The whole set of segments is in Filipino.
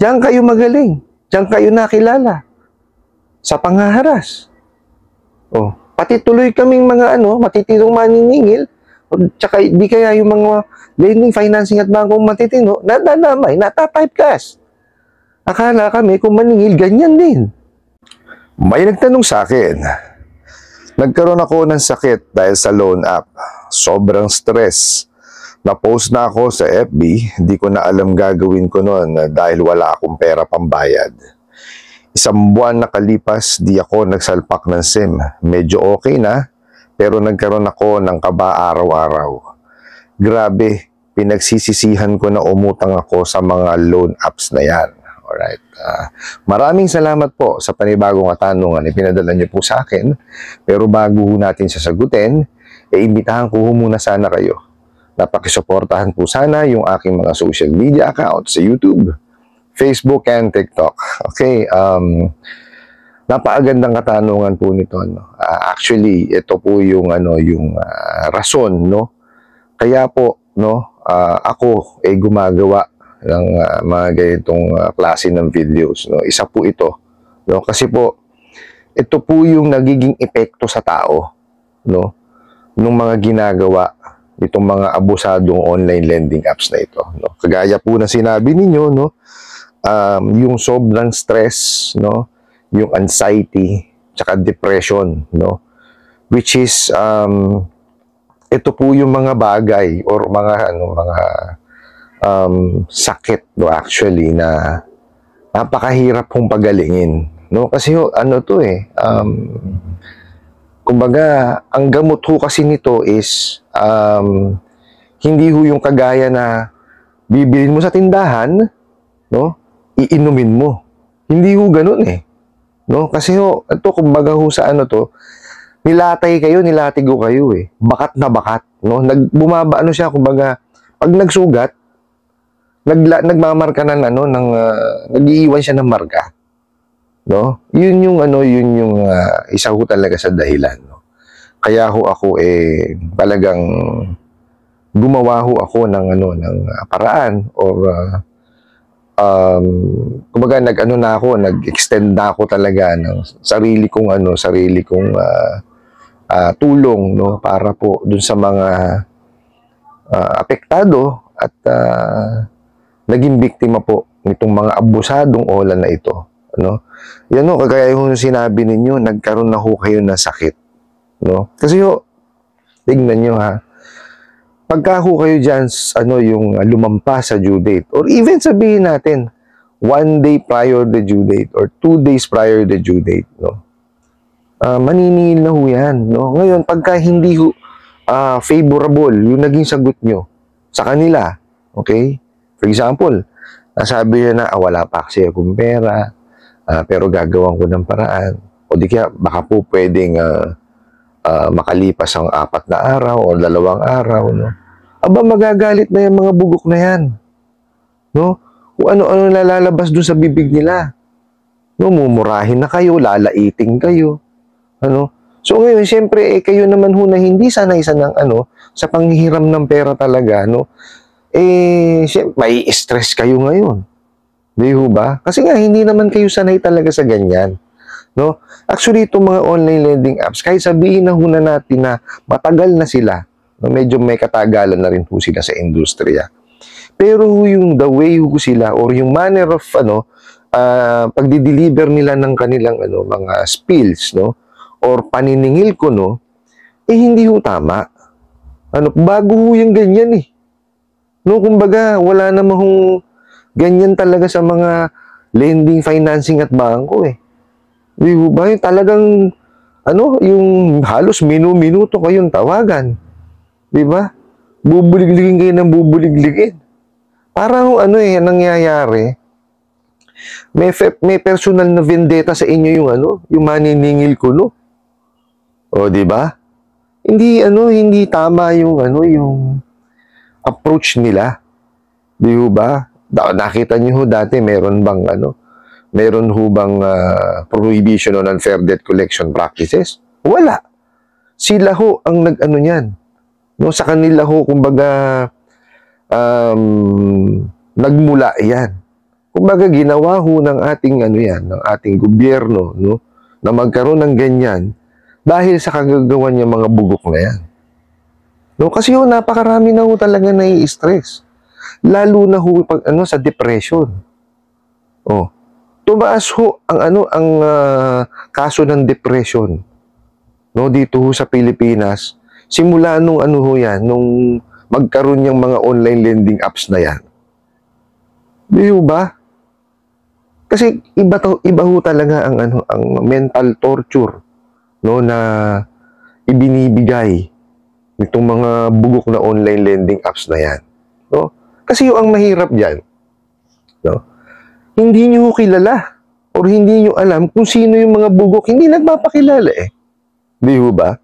Diyan kayo magaling. Diyan kayo nakilala. Sa panghaharas. Oh, pati tuloy kaming mga matitinong maniningil. Tsaka di kaya yung mga lending, financing at bangkong matitino, nadadamay, natatypecast. Akala kami kung maningil, ganyan din. May nagtanong sa akin, nagkaroon ako ng sakit dahil sa loan app. Sobrang stress. Na-post na ako sa FB, hindi ko na alam gagawin ko noon dahil wala akong pera pambayad. Isang buwan nakalipas, di ako nagsalpak ng SIM. Medyo okay na, pero nagkaroon ako ng kaba araw-araw. Grabe, pinagsisisihan ko na umutang ako sa mga loan apps na yan. Alright. Maraming salamat po sa panibagong katanungan. Ipinadala niyo po sa akin. Pero bago natin sasagutin, imbitahan ko muna sana kayo. Napakisuportahan po sana yung aking mga social media accounts sa YouTube, Facebook, and TikTok. Okay, napakagandang katanungan po nito. Actually, ito po yung rason, no? Kaya po, ako ay gumagawa ng mga ganitong klase ng videos, no? Isa po ito, no? Kasi po, ito po yung nagiging epekto sa tao, no? Nung mga ginagawa itong mga abusadong online lending apps na ito, no? Kagaya po na sinabi ninyo, no? Yung sobrang stress, no? Yung anxiety, tsaka depression, no? Which is, ito po yung mga bagay or mga sakit, no, actually, na napakahirap pong pagalingin, no? Kasi kumbaga, ang gamot ho kasi nito is hindi ho yung kagaya na bibilin mo sa tindahan, no? Iinumin mo. Hindi ho ganun eh. No? Kasi ito kumbaga ho sa nilatig ho kayo eh. Bakat na bakat, no? Bumaba siya kumbaga pag nagsugat, nagmamarka nag-iiwan siya ng marka. No? Yun yung isa ho talaga sa dahilan, no? Kaya ho ako talagang gumawa ho ako ng paraan or kumbaga nag-extend na ako talaga ng sarili kong tulong, no, para po dun sa mga apektado at naging biktima po nitong mga abusadong online na ito, no. Yan ho, kagaya yung sinabi ninyo, nagkaroon na ho kayo ng sakit, no. Kasi tignan nyo ha, pagka ho kayo dyan, yung lumampas sa due date, or even sabihin natin, 1 day prior the due date, or 2 days prior the due date, no? Maniningil na ho yan, no? Ngayon, pagka hindi ho favorable yung naging sagot nyo sa kanila, okay? For example, nasabi nyo na, wala pa kasi akong pera, pero gagawan ko ng paraan. O di kaya, baka po pwedeng makalipas ang 4 na araw o 2 araw, no? Aba, magagalit na yung mga bugok na yan, no? Kung ano-ano nalalabas doon sa bibig nila, no? Mumurahin na kayo, lalaiting kayo, ano? So ngayon, siyempre, kayo naman ho na hindi sanay sa sa panghihiram ng pera talaga, no? Siyempre, may stress kayo ngayon. Di ho ba? Kasi nga, hindi naman kayo sanay talaga sa ganyan, no? Actually, itong mga online lending apps, kahit sabihin na ho na natin na matagal na sila, no? Medyo may katagalan na rin po sila sa industriya. Pero yung the way ho sila or yung manner of pagdi-deliver nila ng kanilang mga spills, no? Or paniningil ko, no? Hindi ho tama. Bago ho yung ganyan eh. No, kumbaga, wala namang ganyan talaga sa mga lending, financing at bangko eh. Di ba? Yung talagang, yung halos minuto kayong tawagan. Di ba? Bubuligligin kayo ng bubuligligin. Parang nangyayari, may personal na vendetta sa inyo yung maniningil ko, no? O, di ba? Hindi tama yung approach nila. Di ba? Nakita niyo ho dati, meron ho bang prohibition on unfair debt collection practices? Wala. Sila ho ang niyan. No, sa kanila ho, kumbaga, nagmula yan. Kumbaga, ginawa ho ng ating ano yan, ng ating gobyerno, no, na magkaroon ng ganyan dahil sa kagagawan niya mga bugok na yan. No, kasi ho, napakarami na ho talaga nai-stress. Lalo na ho pag ano sa depression. Oh. Tumaas ho ang kaso ng depression. No, dito ho sa Pilipinas, simula nung ano ho yan, nung magkaroon yung mga online lending apps na yan. Di ba? Kasi iba ho talaga ang mental torture, no, na ibinibigay nitong mga bugok na online lending apps na yan. No? Kasi yung ang mahirap diyan, no? Hindi niyo kilala or hindi niyo alam kung sino yung mga bugok, hindi nagpapakilala eh. Di ba?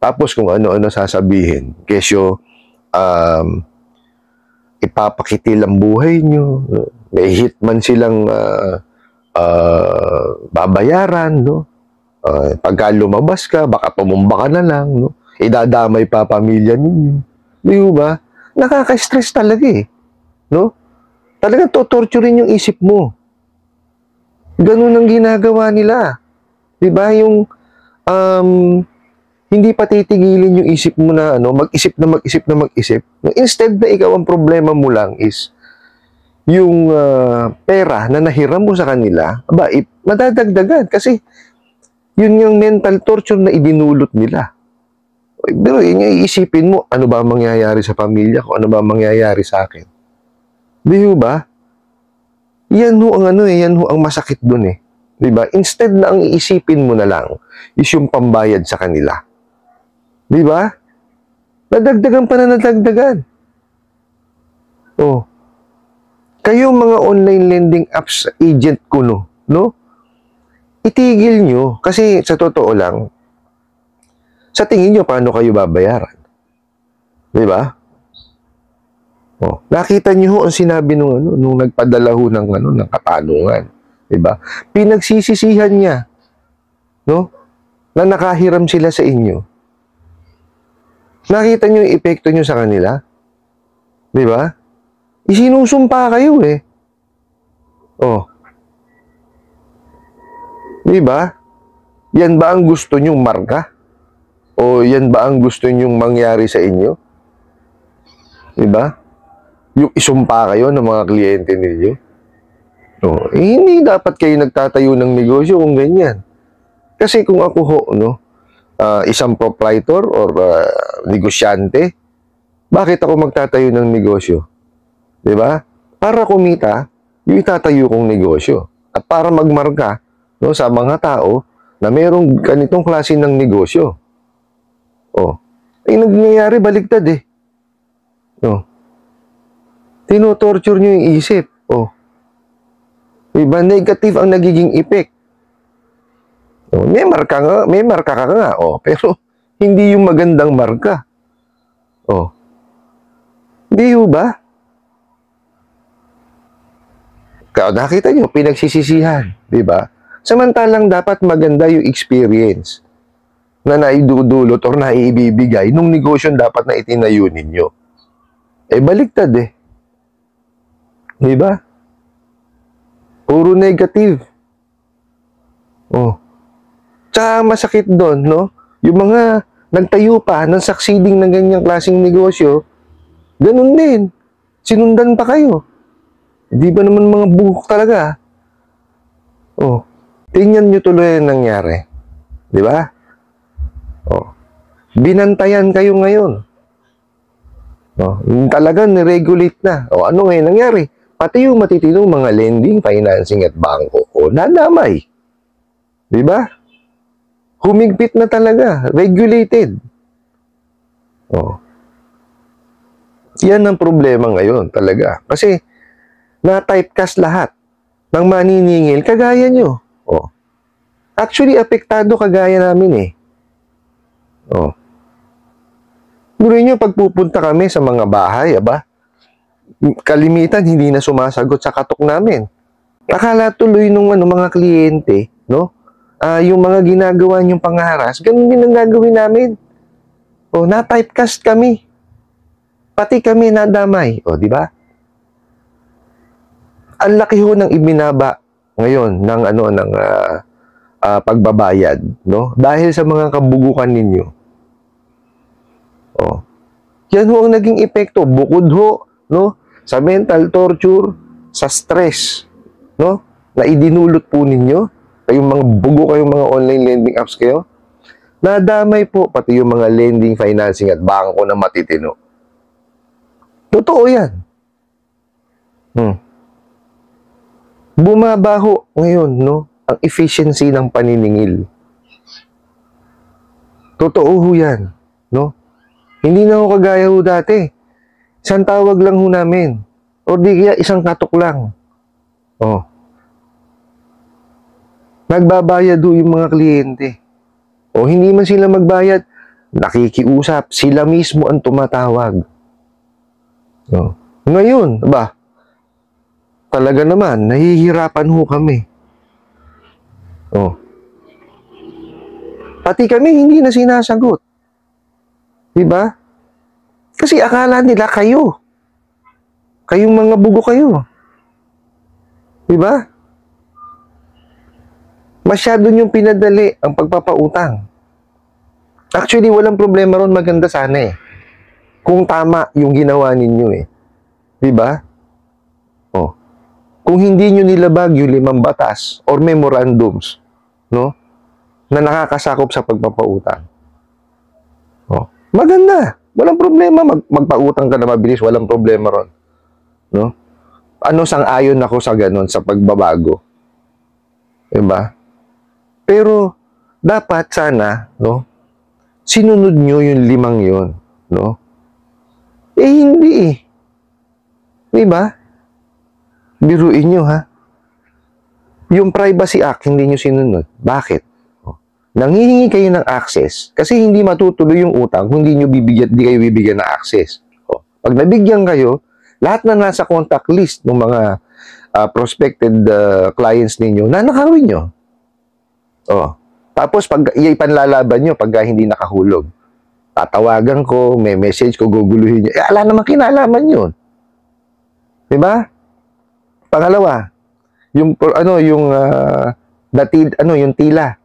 Tapos kung ano-ano sasabihin, kesyo ipapakitil ang buhay niyo, no? May hitman silang babayaran, no? Pagka lumabas ka, baka tumumba ka na lang, no? Idadamay pa pamilya ninyo. Di ba? Nakaka-stress talaga eh. No? Talagang to-torturein yung isip mo. Ganun ang ginagawa nila. Di ba? Yung hindi pa titigilin yung isip mo na mag-isip na mag-isip na mag-isip. Instead na ikaw ang problema mo lang is yung pera na nahiram mo sa kanila, madadagdagan kasi yun yung mental torture na idinulot nila. Pero yun yung iisipin mo, ano ba mangyayari sa pamilya ko? Ano ba mangyayari sa akin? Di ba? Yan ho ang masakit dun eh. Di ba? Instead na ang iisipin mo na lang is yung pambayad sa kanila. Di ba? Nadagdagan pa na nadagdagan. Oh. Kayo mga online lending apps agent ko, no? Itigil nyo. Kasi sa totoo lang, sa tingin nyo, paano kayo babayaran? Di ba? Oh, nakita nyo ho ang sinabi nung nagpadala ho ng katanungan. Di ba? Pinagsisisihan niya, no? Na nakahiram sila sa inyo. Nakita nyo yung epekto nyo sa kanila? Di ba? Isinusumpa kayo eh. Oh. Di ba? Yan ba ang gusto nyong marka? O yan ba ang gusto nyong mangyari sa inyo? Di ba? Yung isumpa kayo ng mga kliyente ninyo? No, hindi dapat kayo nagtatayo ng negosyo kung ganyan. Kasi kung ako ho, isang proprietor or negosyante, bakit ako magtatayo ng negosyo? Di ba? Para kumita, yung itatayo kong negosyo. At para magmarka sa mga tao na mayroong ganitong klase ng negosyo. Oh. Ay, nangyayari, baligtad eh. No. Tinotorture nyo yung isip. Oh. Diba? Negative ang nagiging effect. Oh. May marka ka nga. Oh. Pero, hindi yung magandang marka. Oh. Di ba? Kaya nakita nyo, pinagsisisihan. Diba? Samantalang dapat maganda yung experience na naidudulot or naibibigay nung negosyo dapat na itinayo ninyo. Eh, baliktad eh. Di ba? Puro negative. Oh. Tsaka masakit doon, no? Yung mga nagtayo pa ng succeeding ng ganyang klaseng negosyo, ganun din. Sinundan pa kayo. Di ba naman mga bugok talaga? Oh. Tingnan nyo tuloy ang nangyari. Di ba? Oh. Binantayan kayo ngayon. Oh. Talagang niregulate na. O ano ngayon nangyari? Pati yung matitinong mga lending, financing at bangko. O nadamay. Di ba? Humigpit na talaga. Regulated. Oh. Yan ang problema ngayon talaga. Kasi na-typecast lahat ng maniningil kagaya nyo. Oh. Actually, apektado kagaya namin eh. Oh. Gurin nyo, pagpupunta kami sa mga bahay, kalimitan hindi na sumasagot sa katok namin. Akala tuloy nung mga kliyente, no? Yung mga ginagawa nyong pangharas, ganun din ang gagawin namin. Oh, na-typecast kami. Pati kami nadamay. Oh, di ba? Ang laki ho ng ibinaba ngayon ng pagbabayad, no? Dahil sa mga kabugukan ninyo. Oh. Yan ho ang naging epekto, bukod ho, no, sa mental torture, sa stress, no, na idinulot po ninyo, kayong mga bugo, kayong mga online lending apps kayo, nadamay po pati yung mga lending, financing at bangko na matitino. Totoo yan. Bumaba ho ngayon, no, ang efficiency ng paniningil. Totoo ho yan, no? Hindi na ho kagaya ho dati. Isang tawag lang ho namin. O di kaya isang katok lang. Oh. Nagbabayad ho yung mga kliyente. O hindi man sila magbayad, nakikiusap. Sila mismo ang tumatawag. Oh. Ngayon, ba? Talaga naman, nahihirapan ho kami. Oh. Pati kami hindi na sinasagot. Diba? Kasi akala nila kayo. Kayong mga bugo kayo. Diba? Masyado niyong pinadali ang pagpapautang. Actually, walang problema ron. Maganda sana eh. Kung tama yung ginawa ninyo eh. Diba? Oh. Kung hindi nyo nilabag yung 5 batas or memorandums, no, na nakakasakop sa pagpapautang. Oh. Maganda. Walang problema. Magpautang ka na mabilis. Walang problema ron. No? Ano sang-ayon ako sa ganun, sa pagbabago. Diba? Pero, dapat sana, no, sinunod nyo yung 5 yun. No? Eh, hindi eh. Diba? Biruin nyo, ha? Yung Privacy Act, hindi nyo sinunod. Bakit? Nanghihingi kayo ng access kasi hindi matutuloy yung utang kung hindi kayo bibigyan ng access. O, pag nabigyan kayo, lahat na nasa contact list ng mga prospected clients ninyo, nanakawin nyo. O, tapos pag ipanlalaban nyo pag hindi nakahulog. Tatawagan ko, may message ko, guguluhin nyo. Eh, ala naman kinalaman yun. Diba? Pangalawa, yung yung tila.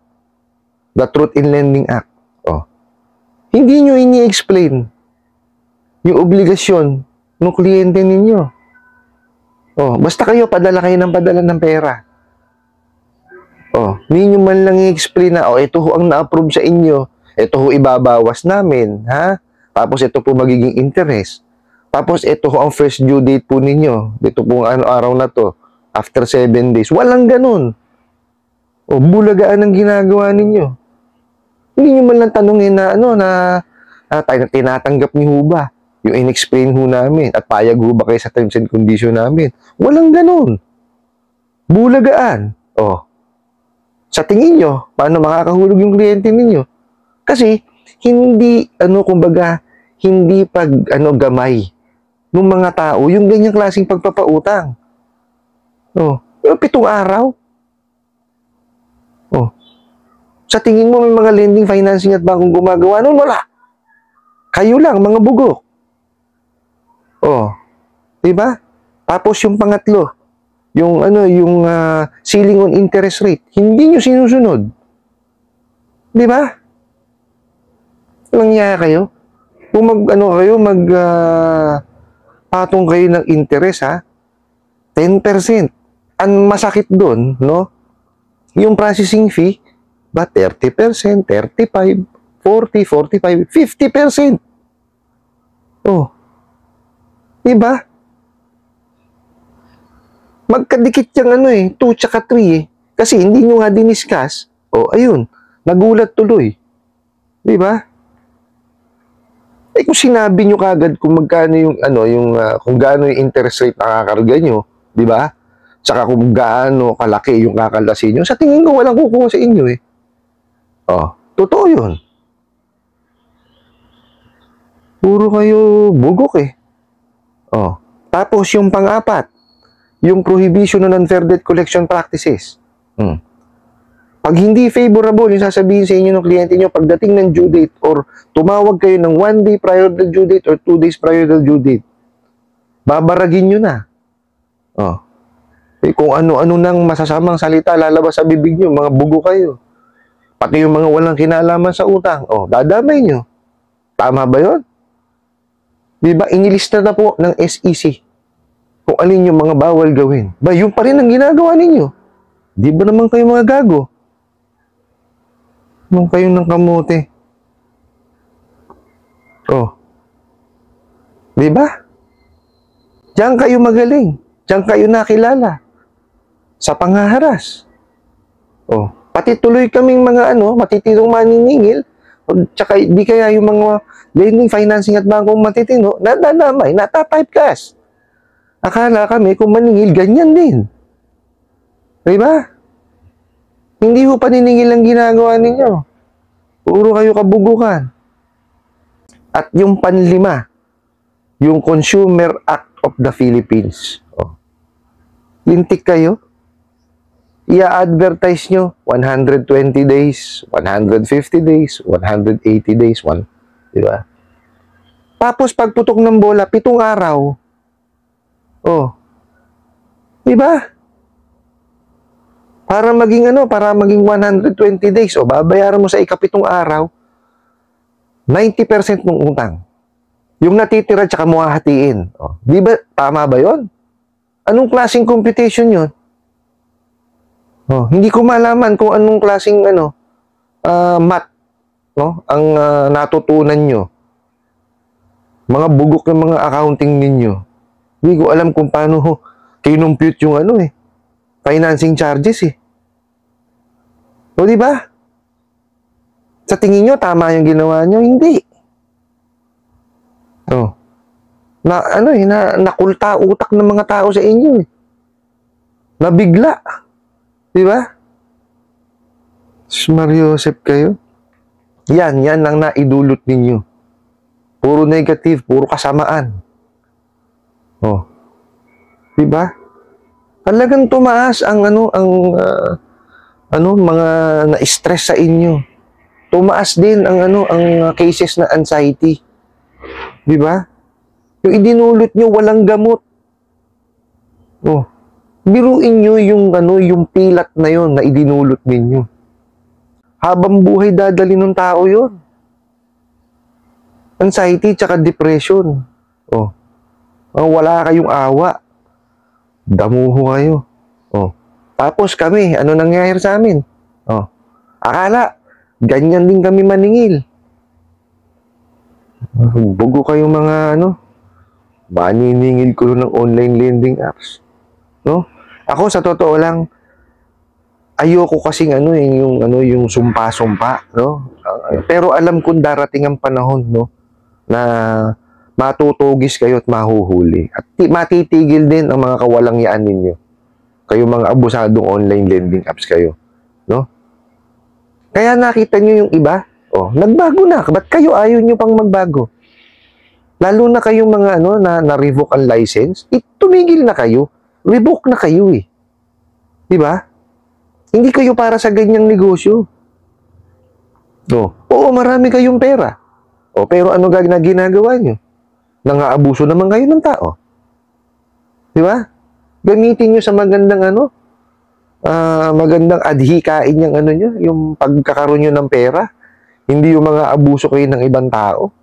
The Truth in Lending Act. Oh. Hindi nyo ini-explain yung obligasyon ng kliyente ninyo. Oh, basta kayo, padala kayo ng pera. Oh, hindi nyo man lang i-explain na, oh, ito ho ang na-approve sa inyo. Ito ho ibabawas namin, ha? Tapos ito po magiging interest. Tapos ito ho ang first due date po ninyo. Dito po ang araw na to. After 7 days. Walang ganun. Oh, bulagaan ang ginagawa ninyo. Hindi nyo man lang tanongin na tinatanggap niyo ho ba yung in-explain ho namin at payag ho ba kayo sa terms and condition namin. Walang ganun. Bulagaan. Oh. Sa tingin nyo, paano makakahulog yung kliyente ninyo? Kasi, hindi, hindi gamay ng mga tao yung ganyang klaseng pagpapautang. Oh. Yung 7 araw. Oh. Sa tingin mo, may mga lending, financing at bangkong gumagawa nun? Wala. Kayo lang, mga bugo. Oh. Diba? Tapos yung pangatlo, yung ceiling on interest rate, hindi nyo sinusunod. Diba? Nangyaya kayo? Kung patong kayo ng interest, ha? 10%. Ang masakit doon, no? Yung processing fee, ba 30%, 35%, 40%, 45%, 50%. Oh. Diba? Magkadikit yung 2 tsaka 3 eh. Kasi hindi nyo nga diniscuss. Oh, ayun. Nagulat tuloy. Diba? Eh kung sinabi nyo kagad kung magkano kung gaano yung interest rate na kakarga nyo, diba? Tsaka kung gaano kalaki yung kakalasin nyo, sa tingin ko walang kukuha sa inyo eh. Oh, totoo yun. Puro kayo bugok eh. Oh. Tapos yung pang-4, yung prohibition on unfair debt collection practices. Pag hindi favorable yung sasabihin sa inyo ng kliyente nyo pagdating ng due date or tumawag kayo ng 1 day prior to due date or 2 days prior to due date, babaragin nyo na. Oh. Eh, kung ano-ano nang masasamang salita lalabas sa bibig nyo, mga bugo kayo. Pati yung mga walang kinalaman sa utang, dadamay nyo. Tama ba yun? Di ba? Inilista na po ng SEC kung alin yung mga bawal gawin. Ba, yun pa rin ang ginagawa ninyo. Di ba naman kayo mga gago? Nung kayo ng kamote. Di ba? Diyan kayo magaling. Diyan kayo nakilala. Sa pangaharas. Pati tuloy kaming mga matitirong maniningil, tsaka di kaya yung mga lending, financing at bangkong matitino, nadadamay, natatypecast. Akala kami kung maningil, ganyan din. Diba? Hindi ho paniningil ang ginagawa ninyo. Puro kayo kabugukan. At yung panlima, yung Consumer Act of the Philippines. Lintik kayo. I-advertise nyo, 120 days, 150 days, 180 days, di ba? Tapos pagputok ng bola, 7 araw. Di ba? Para maging 120 days, babayaran mo sa ikapitong araw, 90% ng utang. Yung natitira, tsaka mo hahatiin. Di ba, tama ba yon? Anong klaseng computation yun? Hindi ko malaman kung anong klaseng math, ang natutunan nyo. Mga bugok ng mga accounting ninyo. Hindi ko alam kung paano kinumpute yung financing charges di ba? Sa tingin nyo, tama yung ginawa nyo? Hindi. Nakulta utak ng mga tao sa inyo Nabigla. Di ba? Mariosep kayo. Yan ang naidulot ninyo. Puro negative, puro kasamaan. Di ba? Talagang tumaas ang mga na-stress sa inyo. Tumaas din ang cases na anxiety. Di ba? Yung idinulot nyo, walang gamot. Biruin nyo yung pilat na yon na idinulot ninyo. Habang buhay dadali ng tao yon. Anxiety tsaka depression. Wala kayong awa. Damuho kayo. Tapos kami, ano nangyayari sa amin? Akala, ganyan din kami maningil. Bugo kayong mga maniningil ko ng online lending apps. Ako sa totoo lang, ayoko kasing yung sumpa-sumpa, Pero alam kong darating ang panahon, na matutugis kayo at mahuhuli. At matitigil din ang mga kawalangyaan ninyo. Kayo mga abusadong online lending apps kayo, Kaya nakita nyo yung iba, nagbago na. Ba't kayo ayaw nyo pang magbago? Lalo na kayong mga na-revoke ang license, tumigil na kayo. Revoke na kayo Di ba? Hindi kayo para sa ganyang negosyo. Marami kayong pera. Pero ano na ginagawa nyo? Nang-aabuso naman kayo ng tao. Di ba? Gamitin nyo sa magandang magandang adhikain yung nyo, yung pagkakaroon nyo ng pera. Hindi yung mga abuso kayo ng ibang tao.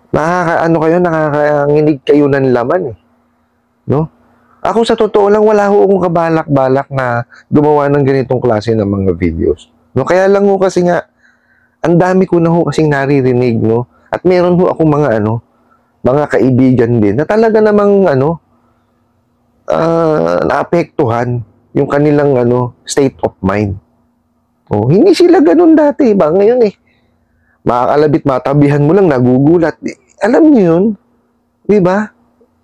Nakakanginig kayo ng laman Ako sa totoo lang, wala ho akong kabalak-balak na gumawa ng ganitong klase ng mga videos. Kaya lang ho kasi nga, ang dami ko na ho kasing naririnig, At meron ho akong mga kaibigan din na talaga namang naapektuhan yung kanilang state of mind. Hindi sila ganun dati ba? Ngayon makakalabit, matabihan mo lang, nagugulat. Alam niyo yun? Di ba?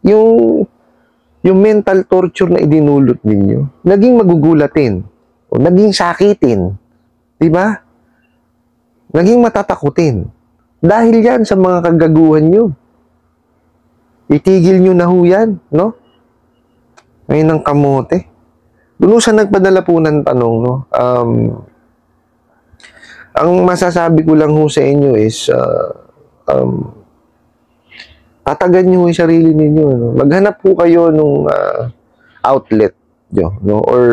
Yung mental torture na idinulot ninyo, naging magugulatin. Naging sakitin. Di ba? Naging matatakutin. Dahil yan sa mga kagaguhan nyo. Itigil nyo na ho yan, Ngayon ang kamote. Doon sa nagpadala po ng tanong, ang masasabi ko lang ho sa inyo is, tatagan nyo yung sarili ninyo. No? Maghanap po kayo ng outlet nyo, no? Or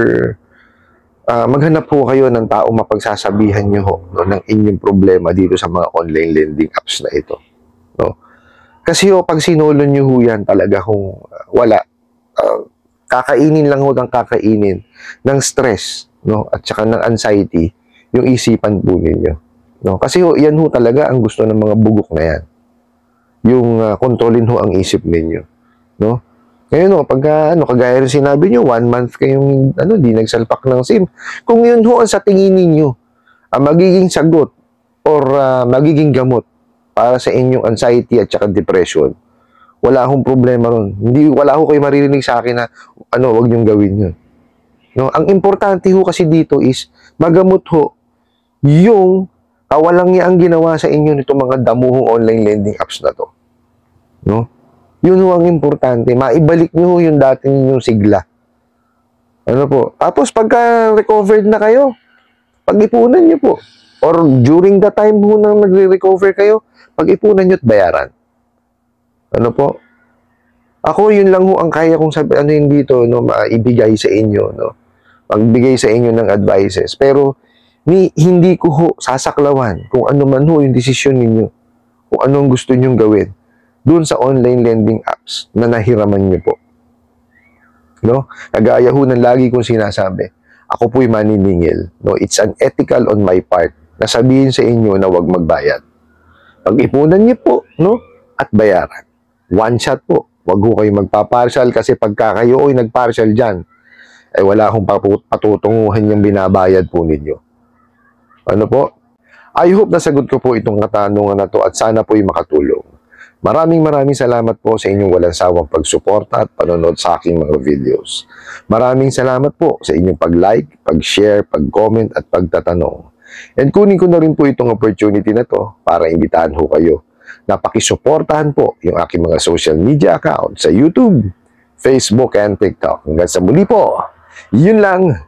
maghanap po kayo ng tao mapagsasabihan nyo no, ng inyong problema dito sa mga online lending apps na ito. No? Kasi pag sinolo nyo yan talaga kung wala, kakainin lang ng kakainin ng stress, no? At saka ng anxiety, yung isipan po ninyo. No? Kasi yan talaga ang gusto ng mga bugok na yan. Yung kontrolin ang isip ninyo. No? Ngayon pagka kagaya rin sinabi nyo, 1 month kayong di nagsalpak ng SIM. Kung yun ang sa tingin ninyo, magiging sagot or magiging gamot para sa inyong anxiety at saka depression, wala akong problema ron. Wala ko kayo maririnig sa akin na wag niyong gawin yun. No? Ang importante kasi dito is magamot yung kawalang niya ang ginawa sa inyo nitong mga damuhong online lending apps na to. No? Yun ang importante. Maibalik nyo yung dati ninyong sigla. Tapos pagka recovered na kayo, pag-ipunan nyo po. Or during the time nang nagre-recover kayo, pag-ipunan nyo at bayaran. Ako, yun lang ang kaya kong sabihin dito, maibigay sa inyo, magbigay sa inyo ng advices. Pero, hindi ko sasaklawan kung ano man yung desisyon ninyo, kung anong gusto nyong gawin doon sa online lending apps na nahiraman nyo po. No? Kagaya ng lagi kong sinasabi, ako po'y maniningil. No? It's unethical on my part na sabihin sa inyo na huwag magbayad. Pag-ipunan nyo po, at bayaran. One shot po. Huwag kayo magpa-partial kasi pagka kayo nag-partial dyan, wala akong patutunguhan yung binabayad po ninyo. I hope nasagot ko po itong katanungan na to at sana po'y makatulong. Maraming salamat po sa inyong walang sawang pagsuporta at panonood sa aking mga videos. Maraming salamat po sa inyong pag-like, pag-share, pag-comment at pagtatanong. And kunin ko na rin po itong opportunity na to para imbitahan kayo na pakisuportahan po yung aking mga social media account sa YouTube, Facebook, and TikTok. Hanggang sa muli po, yun lang.